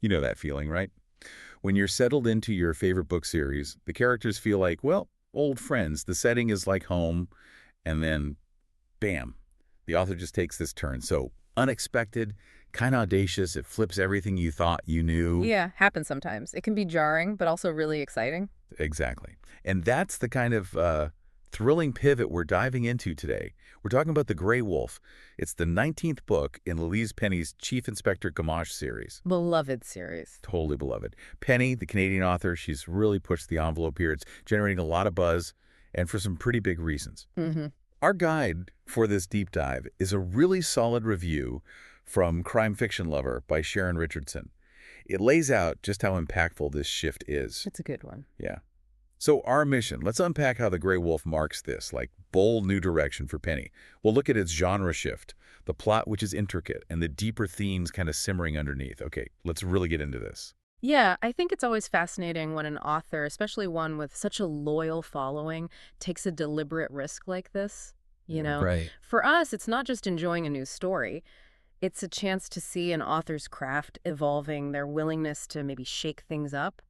You know that feeling, right? When you're settled into your favorite book series, the characters feel like, well, old friends. The setting is like home, and then, bam, the author just takes this turn. So unexpected, kind of audacious. It flips everything you thought you knew. Yeah, happens sometimes. It can be jarring, but also really exciting. Exactly. And that's the kind of thrilling pivot we're diving into today. We're talking about The Gray Wolf. It's the 19th book in Louise Penny's Chief Inspector Gamache series. Beloved series. Totally beloved. Penny, the Canadian author, she's really pushed the envelope here. It's generating a lot of buzz, and for some pretty big reasons. Mm-hmm. Our guide for this deep dive is a really solid review from Crime Fiction Lover by Sharon Richardson. It lays out just how impactful this shift is. It's a good one. Yeah. So our mission, let's unpack how The Gray Wolf marks this, like, bold new direction for Penny. We'll look at its genre shift, the plot which is intricate, and the deeper themes kind of simmering underneath. Okay, let's really get into this. Yeah, I think it's always fascinating when an author, especially one with such a loyal following, takes a deliberate risk like this. You know, Right. For us, it's not just enjoying a new story. It's a chance to see an author's craft evolving, their willingness to maybe shake things up.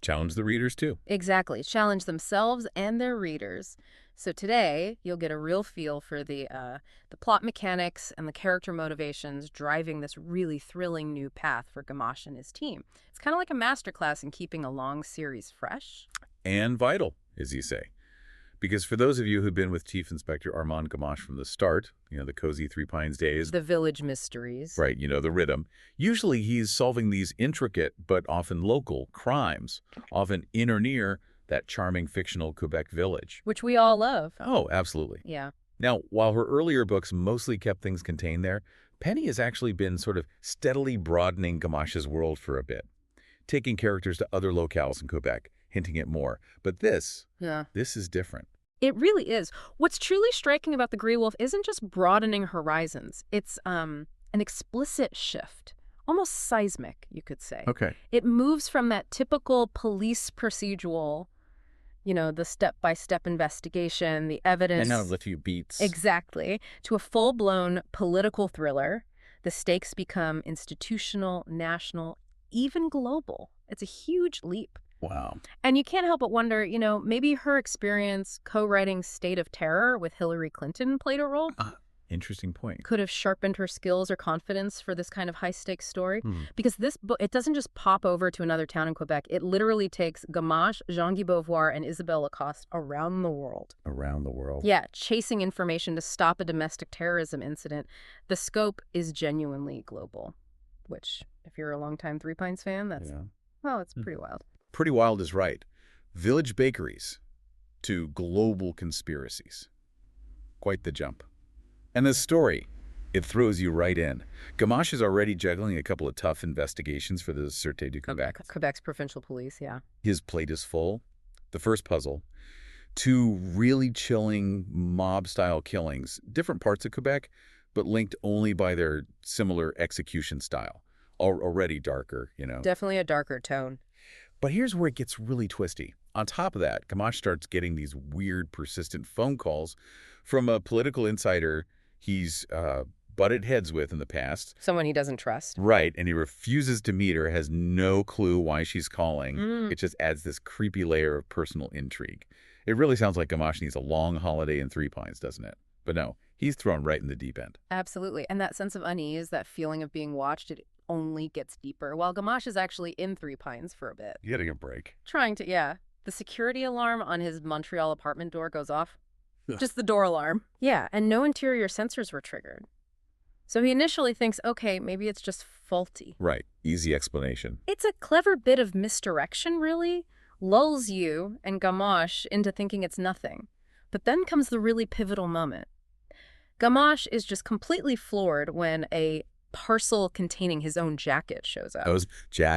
Challenge the readers, too. Exactly. Challenge themselves and their readers. So today, you'll get a real feel for the plot mechanics and the character motivations driving this really thrilling new path for Gamache and his team. It's kind of like a masterclass in keeping a long series fresh. And vital, as you say. Because for those of you who've been with Chief Inspector Armand Gamache from the start, the cozy Three Pines days. The village mysteries. Right, the rhythm. Usually he's solving these intricate but often local crimes, often in or near that charming fictional Quebec village. Which we all love. Oh, absolutely. Yeah. Now, while her earlier books mostly kept things contained there, Penny has actually been sort of steadily broadening Gamache's world for a bit, taking characters to other locales in Quebec, hinting at more. But this is different. It really is. What's truly striking about The Gray Wolf isn't just broadening horizons. It's an explicit shift, almost seismic, you could say. Okay. It moves from that typical police procedural, the step-by-step investigation, the evidence. And now a few beats. Exactly. To a full-blown political thriller. The stakes become institutional, national, even global. It's a huge leap. Wow. And you can't help but wonder, maybe her experience co-writing State of Terror with Hillary Clinton played a role. Interesting point. Could have sharpened her skills or confidence for this kind of high-stakes story. Because this book, it doesn't just pop over to another town in Quebec. It literally takes Gamache, Jean-Guy Beauvoir, and Isabelle Lacoste around the world. Around the world. Yeah, chasing information to stop a domestic terrorism incident. The scope is genuinely global, which, if you're a longtime Three Pines fan, it's pretty wild. Pretty wild is right. Village bakeries to global conspiracies. Quite the jump. And this story, it throws you right in. Gamache is already juggling a couple of tough investigations for the Sûreté du Québec. Quebec's provincial police, yeah. His plate is full. The first puzzle, 2 really chilling mob-style killings, different parts of Quebec, but linked only by their similar execution style. Already darker, Definitely a darker tone. But here's where it gets really twisty. On top of that, Gamache starts getting these weird, persistent phone calls from a political insider he's butted heads with in the past. Someone he doesn't trust. Right, and he refuses to meet her, has no clue why she's calling. It just adds this creepy layer of personal intrigue. It really sounds like Gamache needs a long holiday in Three Pines, doesn't it? But no, he's thrown right in the deep end. Absolutely. And that sense of unease, that feeling of being watched, it only gets deeper. While Gamache is actually in Three Pines for a bit. Getting a break. Trying to, yeah. The security alarm on his Montreal apartment door goes off. Just the door alarm. Yeah, and no interior sensors were triggered. So he initially thinks, okay, maybe it's just faulty. Right. Easy explanation. It's a clever bit of misdirection, really. Lulls you and Gamache into thinking it's nothing. But then comes the really pivotal moment. Gamache is just completely floored when a parcel containing his own jacket shows up.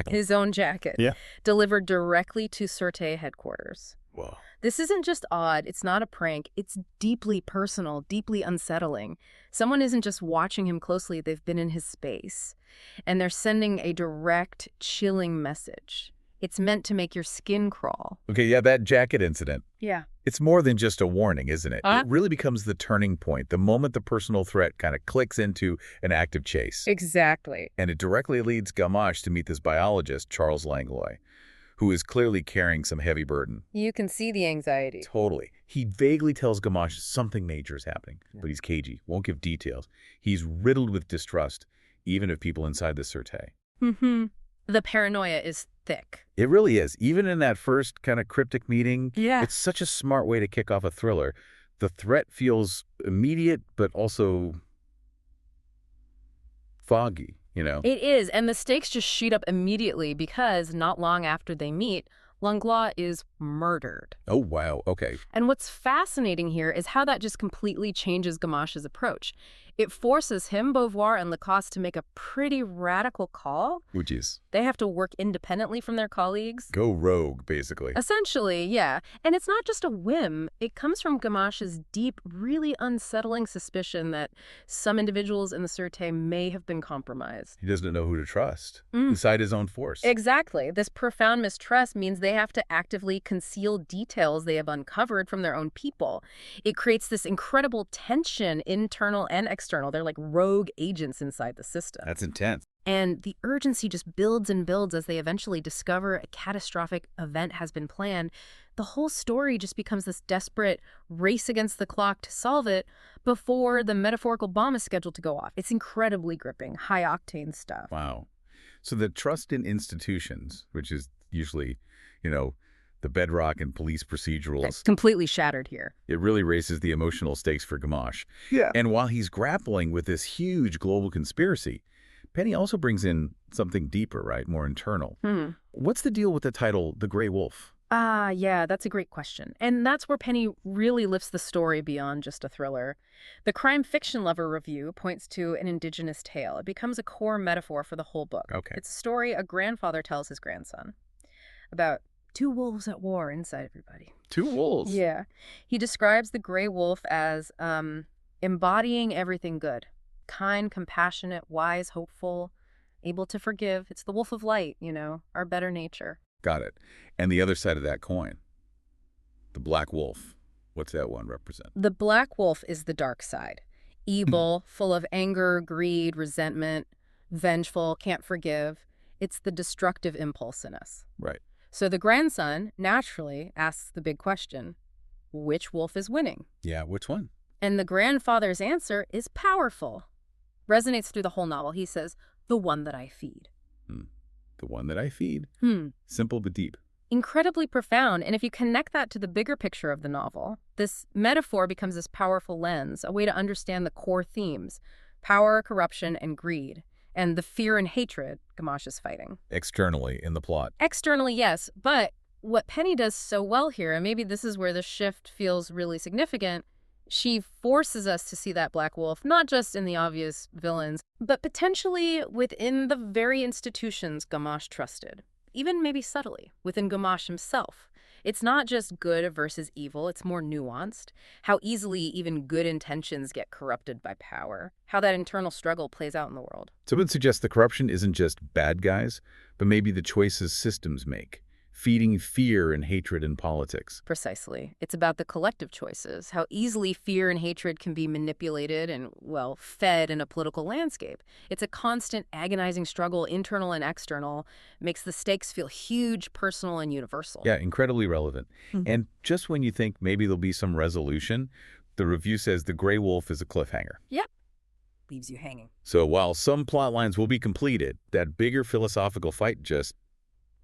His own jacket. Yeah. Delivered directly to Sûreté headquarters. Whoa. This isn't just odd. It's not a prank. It's deeply personal, deeply unsettling. Someone isn't just watching him closely. They've been in his space. And they're sending a direct, chilling message. It's meant to make your skin crawl. Okay, yeah, that jacket incident. Yeah. It's more than just a warning, isn't it? Huh? It really becomes the turning point, the moment the personal threat kind of clicks into an active chase. Exactly. And it directly leads Gamache to meet this biologist, Charles Langlois, who is clearly carrying some heavy burden. You can see the anxiety. Totally. He vaguely tells Gamache something major is happening, but he's cagey, won't give details. He's riddled with distrust, even of people inside the Sûreté. Mm-hmm. The paranoia is thick. It really is. Even in that first kind of cryptic meeting, Yeah. it's such a smart way to kick off a thriller. The threat feels immediate, but also foggy, you know? It is, and the stakes just shoot up immediately because not long after they meet, Langlois is murdered. Oh, wow. Okay. And what's fascinating here is how that just completely changes Gamache's approach. It forces him, Beauvoir, and Lacoste to make a pretty radical call. Which is They have to work independently from their colleagues. go rogue, basically. Essentially, yeah. And it's not just a whim. It comes from Gamache's deep, really unsettling suspicion that some individuals in the Sûreté may have been compromised. He doesn't know who to trust inside his own force. Exactly. This profound mistrust means they have to actively conceal details they have uncovered from their own people. It creates this incredible tension, internal and external. They're like rogue agents inside the system. That's intense. And the urgency just builds and builds as they eventually discover a catastrophic event has been planned. The whole story just becomes this desperate race against the clock to solve it before the metaphorical bomb is scheduled to go off. It's incredibly gripping, high-octane stuff. Wow. So the trust in institutions, which is usually, you know, the bedrock in police procedurals, It's completely shattered here. it really raises the emotional stakes for Gamache. Yeah. And while he's grappling with this huge global conspiracy, Penny also brings in something deeper, right? More internal. What's the deal with the title, The Gray Wolf? Yeah, that's a great question. And that's where Penny really lifts the story beyond just a thriller. The Crime Fiction Lover review points to an indigenous tale. It becomes a core metaphor for the whole book. Okay. It's a story a grandfather tells his grandson about two wolves at war inside everybody. Two wolves. Yeah. He describes the gray wolf as embodying everything good. Kind, compassionate, wise, hopeful, able to forgive. It's the wolf of light, you know, our better nature. Got it. And the other side of that coin, the black wolf. What's that one represent? The black wolf is the dark side. Evil, full of anger, greed, resentment, vengeful, can't forgive. It's the destructive impulse in us. Right. So the grandson, naturally, asks the big question, which wolf is winning? Yeah, which one? And the grandfather's answer is powerful. Resonates through the whole novel. He says, the one that I feed. The one that I feed. Simple but deep. Incredibly profound. And if you connect that to the bigger picture of the novel, this metaphor becomes this powerful lens, a way to understand the core themes, power, corruption, and greed, and the fear and hatred Gamache is fighting. Externally in the plot. Externally, yes, but what Penny does so well here, and maybe this is where the shift feels really significant, she forces us to see that black wolf, not just in the obvious villains, but potentially within the very institutions Gamache trusted, even maybe subtly, within Gamache himself. It's not just good versus evil, it's more nuanced. How easily even good intentions get corrupted by power. How that internal struggle plays out in the world. So it would suggest the corruption isn't just bad guys, but maybe the choices systems make, feeding fear and hatred in politics. Precisely. It's about the collective choices, how easily fear and hatred can be manipulated and, well, fed in a political landscape. It's a constant agonizing struggle, internal and external, makes the stakes feel huge, personal, and universal. Yeah, incredibly relevant. And just when you think maybe there'll be some resolution, the review says the gray wolf is a cliffhanger. Yep. Leaves you hanging. So while some plot lines will be completed, that bigger philosophical fight just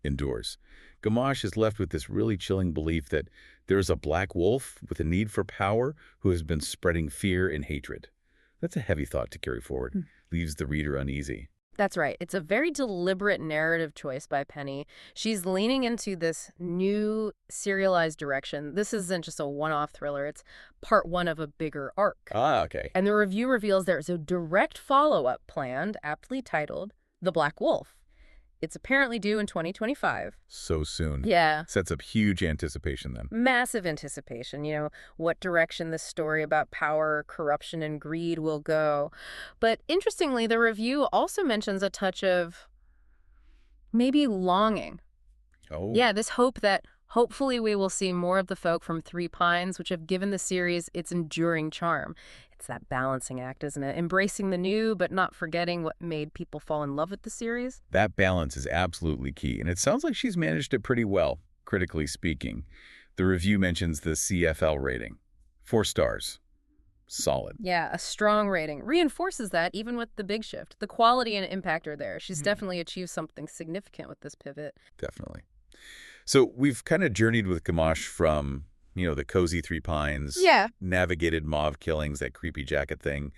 endures. Gamache is left with this really chilling belief that there's a black wolf with a need for power who has been spreading fear and hatred. That's a heavy thought to carry forward. Leaves the reader uneasy. That's right. It's a very deliberate narrative choice by Penny. She's leaning into this new serialized direction. This isn't just a one-off thriller. It's part one of a bigger arc. Ah, okay. And the review reveals there's a direct follow-up planned, aptly titled The Black Wolf. It's apparently due in 2025. So soon. Yeah. Sets up huge anticipation then. Massive anticipation, you know, what direction this story about power, corruption, and greed will go. But interestingly, the review also mentions a touch of maybe longing. Oh, Yeah, this hope that hopefully we will see more of the folk from Three Pines, which have given the series its enduring charm. It's that balancing act, isn't it? Embracing the new, but not forgetting what made people fall in love with the series. that balance is absolutely key, and it sounds like she's managed it pretty well, critically speaking. The review mentions the CFL rating. 4 stars. Solid. Yeah, a strong rating. Reinforces that even with the big shift. The quality and impact are there. She's definitely achieved something significant with this pivot. Definitely. So we've kind of journeyed with Gamache from, the cozy Three Pines, Yeah. navigated mob killings, that creepy jacket thing,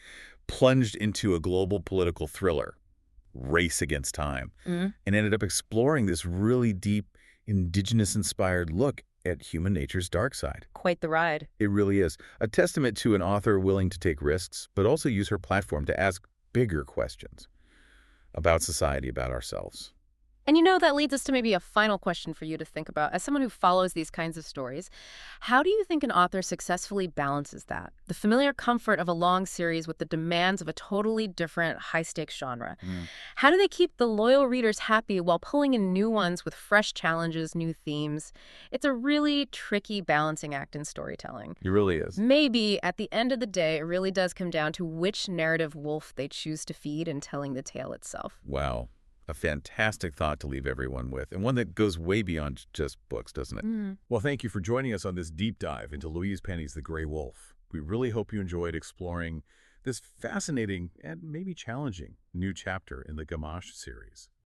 plunged into a global political thriller, Race Against Time, Mm. and ended up exploring this really deep, indigenous-inspired look at human nature's dark side. Quite the ride. It really is. A testament to an author willing to take risks, but also use her platform to ask bigger questions about society, about ourselves. And that leads us to maybe a final question for you to think about. As someone who follows these kinds of stories, how do you think an author successfully balances that? The familiar comfort of a long series with the demands of a totally different high-stakes genre. Mm. How do they keep the loyal readers happy while pulling in new ones with fresh challenges, new themes? It's a really tricky balancing act in storytelling. It really is. Maybe at the end of the day, it really does come down to which narrative wolf they choose to feed in telling the tale itself. Wow. A fantastic thought to leave everyone with, and one that goes way beyond just books, doesn't it? Mm. Well, thank you for joining us on this deep dive into Louise Penny's The Gray Wolf. We really hope you enjoyed exploring this fascinating and maybe challenging new chapter in the Gamache series.